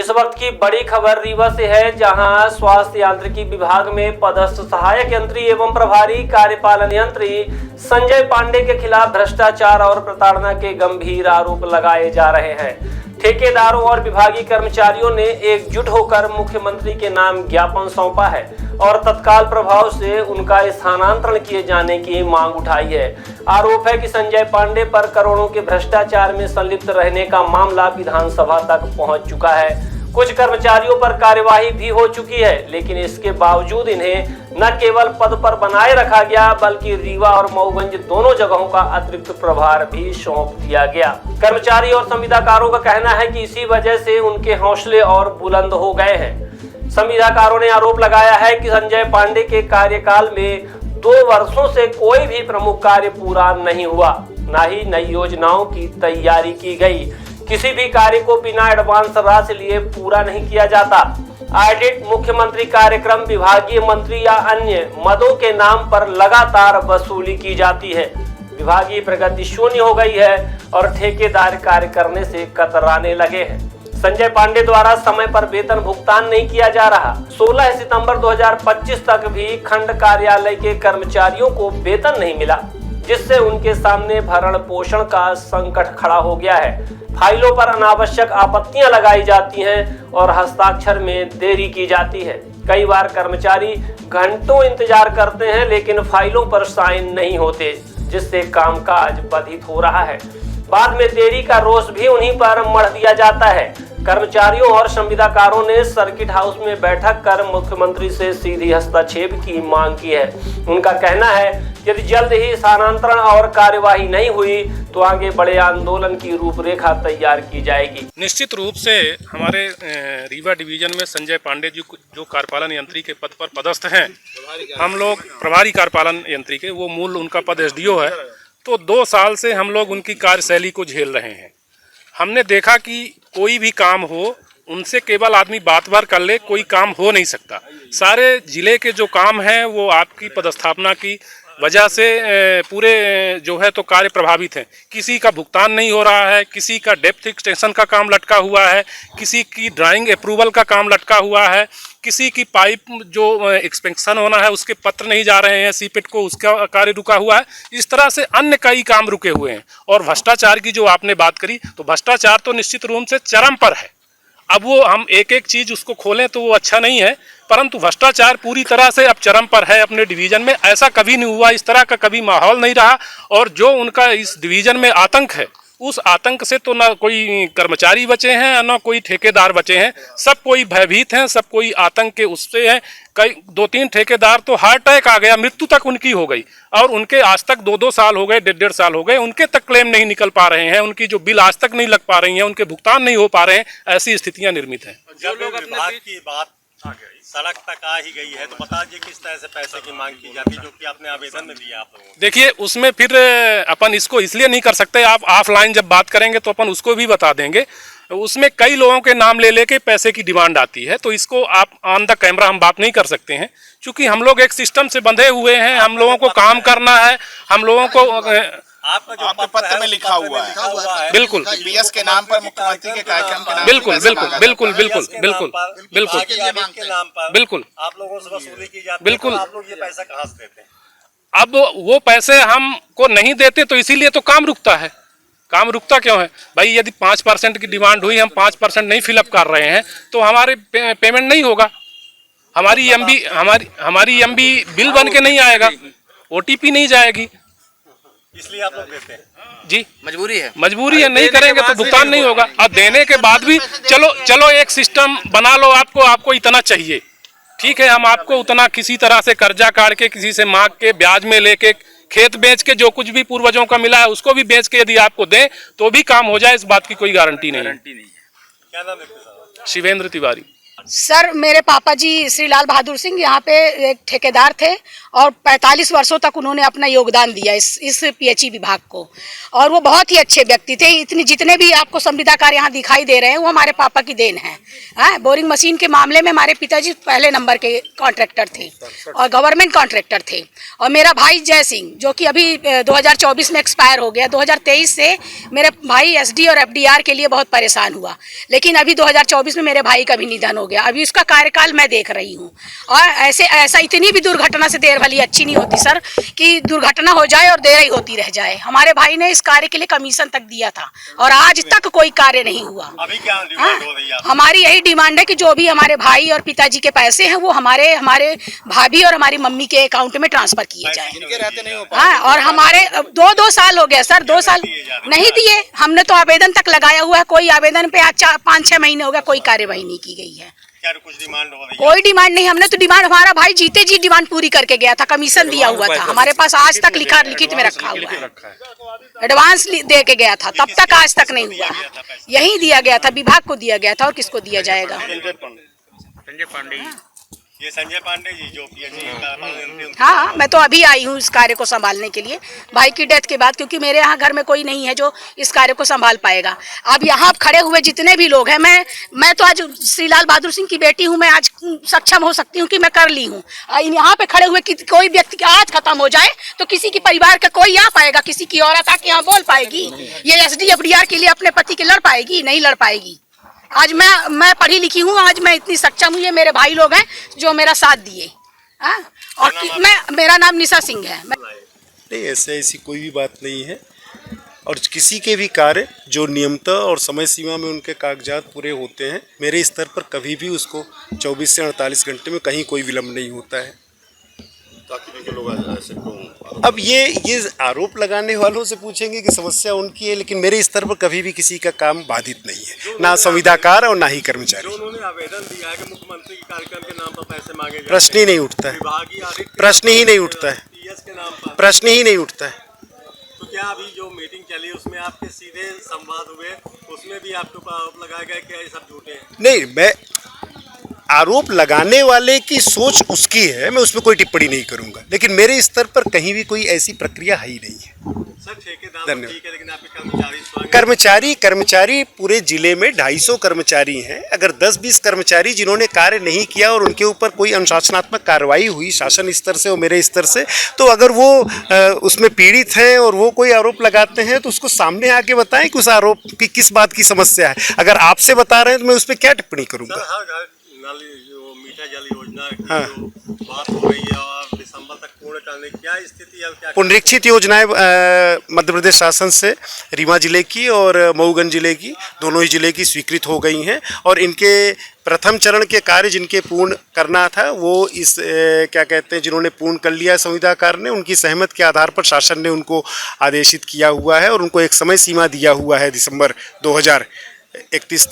इस वक्त की बड़ी खबर रीवा से है, जहां स्वास्थ्य यांत्रिकी विभाग में पदस्थ सहायक यंत्री एवं प्रभारी कार्यपालन यंत्री संजय पांडे के खिलाफ भ्रष्टाचार और प्रताड़ना के गंभीर आरोप लगाए जा रहे हैं। ठेकेदारों और विभागीय कर्मचारियों ने एकजुट होकर मुख्यमंत्री के नाम ज्ञापन सौंपा है और तत्काल प्रभाव से उनका स्थानांतरण किए जाने की मांग उठाई है। आरोप है कि संजय पांडे पर करोड़ों के भ्रष्टाचार में संलिप्त रहने का मामला विधानसभा तक पहुंच चुका है। कुछ कर्मचारियों पर कार्यवाही भी हो चुकी है, लेकिन इसके बावजूद इन्हें न केवल पद पर बनाए रखा गया बल्कि रीवा और मऊगंज दोनों जगहों का अतिरिक्त प्रभार भी सौंप दिया गया। कर्मचारी और संविदाकारों का कहना है कि इसी वजह से उनके हौसले और बुलंद हो गए हैं। संविदाकारों ने आरोप लगाया है कि संजय पांडे के कार्यकाल में 2 वर्षों से कोई भी प्रमुख कार्य पूरा नहीं हुआ, न ही नई योजनाओं की तैयारी की गई। किसी भी कार्य को बिना एडवांस राशि लिए पूरा नहीं किया जाता। ऑडिट, मुख्यमंत्री कार्यक्रम, विभागीय मंत्री या अन्य मदों के नाम पर लगातार वसूली की जाती है। विभागीय प्रगति शून्य हो गई है और ठेकेदार कार्य करने से कतराने लगे हैं। संजय पांडे द्वारा समय पर वेतन भुगतान नहीं किया जा रहा। 16 सितंबर 2025 तक भी खंड कार्यालय के कर्मचारियों को वेतन नहीं मिला, जिससे उनके सामने भरण पोषण का संकट खड़ा हो गया है। फाइलों पर अनावश्यक आपत्तियां लगाई जाती हैं और हस्ताक्षर में देरी की जाती है। कई बार कर्मचारी घंटों इंतजार करते हैं, लेकिन फाइलों पर साइन नहीं होते, जिससे कामकाज बाधित हो रहा है। बाद में देरी का रोष भी उन्हीं पर मढ़ दिया जाता है। कर्मचारियों और संविदाकारों ने सर्किट हाउस में बैठक कर मुख्यमंत्री से सीधी हस्तक्षेप की मांग की है। उनका कहना है कि यदि जल्द ही स्थानांतरण और कार्यवाही नहीं हुई तो आगे बड़े आंदोलन की रूपरेखा तैयार की जाएगी। निश्चित रूप से हमारे रीवा डिवीजन में संजय पांडे जी जो कार्यपालन यंत्री के पद पर पदस्थ हैं, हम लोग प्रभारी कार्यपालन यंत्री के, वो मूल उनका पद एसडीओ है। तो 2 साल से हम लोग उनकी कार्यशैली को झेल रहे हैं। हमने देखा कि कोई भी काम हो, उनसे केवल आदमी बात बार कर ले, कोई काम हो नहीं सकता। सारे जिले के जो काम हैं वो आपकी पदस्थापना की वजह से पूरे जो है तो कार्य प्रभावित हैं। किसी का भुगतान नहीं हो रहा है, किसी का डेप्थ एक्सटेंशन का काम लटका हुआ है, किसी की ड्राइंग अप्रूवल का काम लटका हुआ है, किसी की पाइप जो एक्सपेंशन होना है उसके पत्र नहीं जा रहे हैं सीपेट को, उसका कार्य रुका हुआ है। इस तरह से अन्य कई काम रुके हुए हैं। और भ्रष्टाचार की जो आपने बात करी, तो भ्रष्टाचार तो निश्चित रूप से चरम पर है। अब वो हम एक एक चीज़ उसको खोलें तो वो अच्छा नहीं है, परंतु भ्रष्टाचार पूरी तरह से अब चरम पर है अपने डिवीज़न में। ऐसा कभी नहीं हुआ, इस तरह का कभी माहौल नहीं रहा। और जो उनका इस डिवीज़न में आतंक है, उस आतंक से तो ना कोई कर्मचारी बचे हैं ना कोई ठेकेदार बचे हैं। सब कोई भयभीत हैं, सब कोई आतंक के उससे हैं। कई 2-3 ठेकेदार तो हार्ट अटैक आ गया, मृत्यु तक उनकी हो गई। और उनके आज तक 2-2 साल हो गए, 1.5 साल हो गए, उनके तक क्लेम नहीं निकल पा रहे हैं। उनकी जो बिल आज तक नहीं लग पा रही हैं, उनके भुगतान नहीं हो पा रहे हैं। ऐसी स्थितियाँ निर्मित हैं। जो लोग विभाग की बात सड़क तक आ ही गई है, तो बता दीजिए किस तरह से पैसे की मांग की जाती है, जो कि आपने आवेदन में दिया आप लोगों को। देखिए, उसमें फिर अपन इसको इसलिए नहीं कर सकते, आप ऑफलाइन जब बात करेंगे तो अपन उसको भी बता देंगे। उसमें कई लोगों के नाम ले लेके पैसे की डिमांड आती है, तो इसको आप ऑन द कैमरा हम बात नहीं कर सकते हैं, क्योंकि हम लोग एक सिस्टम से बंधे हुए हैं। हम लोगों को काम करना है, हम लोगों को आपका जो पत्र में लिखा हुआ है बिल्कुल बीएस के नाम पर, मुख्यमंत्री के कार्यक्रम के नाम बिल्कुल बिल्कुल बिल्कुल बिल्कुल बिल्कुल बिल्कुल के नाम पर बिल्कुल आप लोगों से वसूली की जाती है। बिल्कुल। आप लोग ये पैसा कहाँ से देते हैं? अब वो पैसे हमको नहीं देते तो इसीलिए तो काम रुकता है। काम रुकता क्यों है भाई? यदि 5% की डिमांड हुई, हम 5% नहीं फिलअप कर रहे हैं तो हमारे पेमेंट नहीं होगा। हमारी एमबी बिल बन के नहीं आएगा, OTP नहीं जाएगी, इसलिए आप लोग देते हैं। जी मजबूरी है। नहीं करेंगे तो भुगतान नहीं होगा। और देने के बाद भी चलो एक सिस्टम बना लो, आपको इतना चाहिए, ठीक है, हम आपको उतना किसी तरह से कर्जा काट के, किसी से मांग के, ब्याज में लेके, खेत बेच के, जो कुछ भी पूर्वजों का मिला है उसको भी बेच के यदि आपको दें तो भी काम हो जाए, इस बात की कोई गारंटी नहीं है। क्या नाम है? शिवेंद्र तिवारी। सर मेरे पापा जी श्री लाल बहादुर सिंह यहाँ पे एक ठेकेदार थे और 45 वर्षों तक उन्होंने अपना योगदान दिया इस पीएचई विभाग को, और वो बहुत ही अच्छे व्यक्ति थे। इतने जितने भी आपको संविदा कार्य यहाँ दिखाई दे रहे हैं वो हमारे पापा की देन है। बोरिंग मशीन के मामले में हमारे पिताजी पहले नंबर के कॉन्ट्रैक्टर थे और गवर्नमेंट कॉन्ट्रैक्टर थे। और मेरा भाई जय सिंह जो कि अभी 2024 में एक्सपायर हो गया, 2023 से मेरे भाई एसडी और एफडीआर के लिए बहुत परेशान हुआ, लेकिन अभी 2024 में मेरे भाई का भी निधन हो गया। अभी उसका कार्यकाल मैं देख रही हूँ और ऐसा इतनी भी दुर्घटना से देर भली अच्छी नहीं होती सर कि दुर्घटना हो जाए और देर ही होती रह जाए। हमारे भाई ने इस कार्य के लिए कमीशन तक दिया था और आज तक कोई कार्य नहीं हुआ। अभी क्या डिमांड हो रही है? हमारी यही डिमांड है कि जो भी हमारे भाई और पिताजी के पैसे हैं वो हमारे भाभी और हमारी मम्मी के अकाउंट में ट्रांसफर किए जाए। हाँ, और हमारे 2 साल हो गया सर, 2 साल नहीं दिए। हमने तो आवेदन तक लगाया हुआ है, कोई आवेदन पे 5-6 महीने हो गया, कोई कार्यवाही नहीं की गई है। क्या कुछ डिमांड हो रही है? कोई डिमांड नहीं। हमने तो डिमांड, हमारा भाई जीते जी डिमांड पूरी करके गया था, कमीशन दिया हुआ था हमारे पास, आज तक लिखित में रखा हुआ है, एडवांस दे के गया था, तब तक आज तक नहीं हुआ। यही दिया गया था, विभाग को दिया गया था, और किसको दिया जाएगा? ये संजय पांडे जी जो पीएचई। हाँ, मैं तो अभी आई हूँ इस कार्य को संभालने के लिए भाई की डेथ के बाद, क्योंकि मेरे यहाँ घर में कोई नहीं है जो इस कार्य को संभाल पाएगा। अब यहाँ खड़े हुए जितने भी लोग हैं, मैं तो आज श्री लाल बहादुर सिंह की बेटी हूँ, मैं आज सक्षम हो सकती हूँ कि मैं कर ली हूँ। यहाँ पे खड़े हुए कोई व्यक्ति आज खत्म हो जाए तो किसी की परिवार का कोई आ पाएगा, किसी की औरत आके यहाँ बोल पाएगी? ये एसडी एफडीआर के लिए अपने पति के लड़ पाएगी? नहीं लड़ पाएगी। आज मैं पढ़ी लिखी हूँ, आज मैं इतनी सक्षम हूँ, ये मेरे भाई लोग हैं जो मेरा साथ दिए। और मेरा नाम निशा सिंह है। नहीं, ऐसी कोई भी बात नहीं है, और किसी के भी कार्य जो नियमतः और समय सीमा में उनके कागजात पूरे होते हैं, मेरे स्तर पर कभी भी उसको 24 से 48 घंटे में कहीं कोई विलम्ब नहीं होता है। अब ये आरोप लगाने वालों से पूछेंगे कि समस्या उनकी है, लेकिन मेरे स्तर पर कभी भी किसी का काम बाधित नहीं है, ना संविदाकार और ना ही कर्मचारी। उन्होंने आवेदन दिया है कि मुख्यमंत्री के कार्यक्रम के नाम पर पैसे मांगे जाते हैं, प्रश्न ही नहीं उठता है, विभागीय ऑडिट प्रश्न ही नहीं उठता है, टीएस के नाम पर प्रश्न ही नहीं उठता है। तो क्या अभी जो मीटिंग चली उसमें आपके सीधे संवाद हुए, उसमें भी आपके ऊपर आरोप लगाया गया कि ये सब झूठे हैं? नहीं, मैं आरोप लगाने वाले की सोच उसकी है, मैं उसमें कोई टिप्पणी नहीं करूंगा, लेकिन मेरे स्तर पर कहीं भी कोई ऐसी प्रक्रिया है ही नहीं है। सर ठेकेदार ठीक है, लेकिन आपके कर्मचारी पूरे जिले में 250 कर्मचारी हैं। अगर 10-20 कर्मचारी जिन्होंने कार्य नहीं किया और उनके ऊपर कोई अनुशासनात्मक कार्रवाई हुई शासन स्तर से और मेरे स्तर से, तो अगर वो उसमें पीड़ित हैं और वो कोई आरोप लगाते हैं तो उसको सामने आके बताएं कि उस आरोप की किस बात की समस्या है। अगर आपसे बता रहे हैं तो मैं उस पर क्या टिप्पणी करूंगा? जो मीठा जल योजना की जो बात हो रही है और दिसंबर तक पूर्ण करने की क्या स्थिति है? क्या पुनरीक्षित योजनाएं मध्य प्रदेश शासन से रीवा जिले की और मऊगंज जिले की, दोनों ही जिले की स्वीकृत हो गई हैं, और इनके प्रथम चरण के कार्य जिनके पूर्ण करना था वो इस क्या कहते हैं, जिन्होंने पूर्ण कर लिया संविदाकार ने, उनकी सहमति के आधार पर शासन ने उनको आदेशित किया हुआ है और उनको एक समय सीमा दिया हुआ है दिसंबर 2025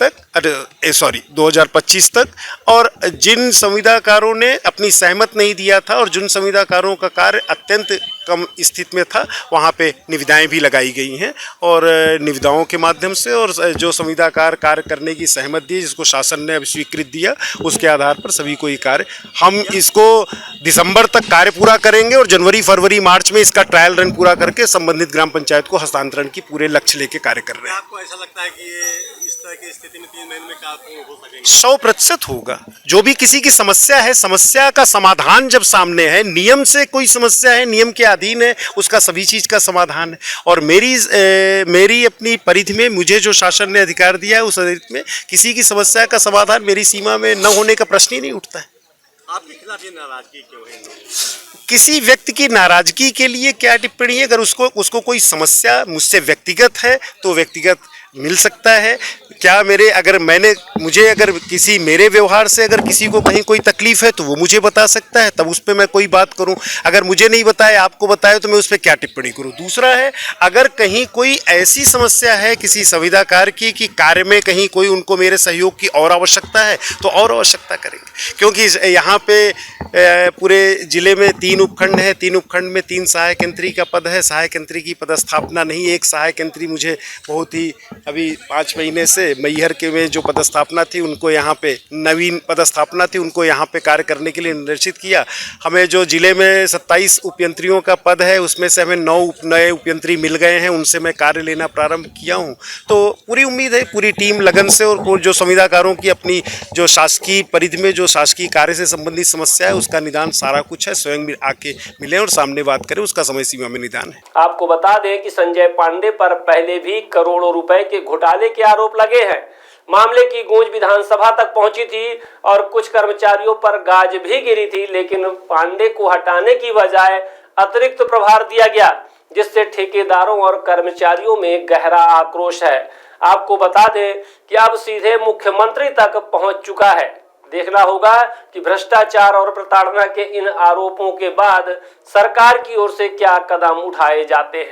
तक। और जिन संविदाकारों ने अपनी सहमति नहीं दिया था और जिन संविदाकारों का कार्य अत्यंत कम स्थिति में था, वहाँ पे निविदाएं भी लगाई गई हैं, और निविदाओं के माध्यम से और जो संविदाकार कार्य करने की सहमति दी, जिसको शासन ने अब स्वीकृत दिया, उसके आधार पर सभी को ये कार्य, हम इसको दिसंबर तक कार्य पूरा करेंगे और जनवरी, फरवरी, मार्च में इसका ट्रायल रन पूरा करके संबंधित ग्राम पंचायत को हस्तांतरण की पूरे लक्ष्य लेके कार्य कर रहे हैं। आपको ऐसा लगता है कि ये इस तरह की स्थिति में 3 महीने में कार्य हो सकेंगे? 100% होगा। जो भी किसी की समस्या है, समस्या का समाधान जब सामने है, नियम से कोई समस्या है, नियम के अधीन है, उसका सभी चीज का समाधान है। और मेरी अपनी परिधि में मुझे जो शासन ने अधिकार दिया है, उस अधिकार में किसी की समस्या का समाधान मेरी सीमा में न होने का प्रश्न ही नहीं उठता है। आपके खिलाफ ये नाराजगी क्यों है? किसी व्यक्ति की नाराजगी के लिए क्या टिप्पणी है? अगर उसको कोई समस्या मुझसे व्यक्तिगत है तो व्यक्तिगत मिल सकता है। क्या अगर किसी मेरे व्यवहार से अगर किसी को कहीं कोई तकलीफ है तो वो मुझे बता सकता है, तब उस पर मैं कोई बात करूं। अगर मुझे नहीं बताए, आपको बताए, तो मैं उस पर क्या टिप्पणी करूं? दूसरा है, अगर कहीं कोई ऐसी समस्या है किसी संविदाकार की कि कार्य में कहीं कोई उनको मेरे सहयोग की और आवश्यकता है तो और आवश्यकता करेंगे, क्योंकि यहाँ पे पूरे जिले में 3 उपखंड है, 3 उपखंड में 3 सहायक यंत्री का पद है। सहायक यंत्री की पदस्थापना नहीं, एक सहायक यंत्री मुझे बहुत ही अभी 5 महीने से मैहर के में जो पदस्थापना थी उनको यहाँ पे नवीन पदस्थापना थी, उनको यहाँ पे कार्य करने के लिए निर्देशित किया। हमें जो जिले में 27 उपयंत्रियों का पद है उसमें से हमें 9 नए उपयंत्री मिल गए हैं, उनसे मैं कार्य लेना प्रारंभ किया हूँ। तो पूरी उम्मीद है, पूरी टीम लगन से और जो संविदाकारों की अपनी जो शासकीय परिधि में जो शासकीय कार्य से संबंधित समस्या है उसका निदान सारा कुछ है, स्वयं आके मिले और सामने बात करें, उसका समय सीमा में निदान है। आपको बता दें कि संजय पांडे पर पहले भी करोड़ों रुपए के घोटाले के आरोप लगे हैं। मामले की गूंज विधानसभा तक पहुंची थी और कुछ कर्मचारियों पर गाज भी गिरी थी, लेकिन पांडे को हटाने की बजाय अतिरिक्त प्रभार दिया गया, जिससे ठेकेदारों और कर्मचारियों में गहरा आक्रोश है। आपको बता दें कि अब सीधे मुख्यमंत्री तक पहुंच चुका है। देखना होगा कि भ्रष्टाचार और प्रताड़ना के इन आरोपों के बाद सरकार की ओर से क्या कदम उठाए जाते हैं।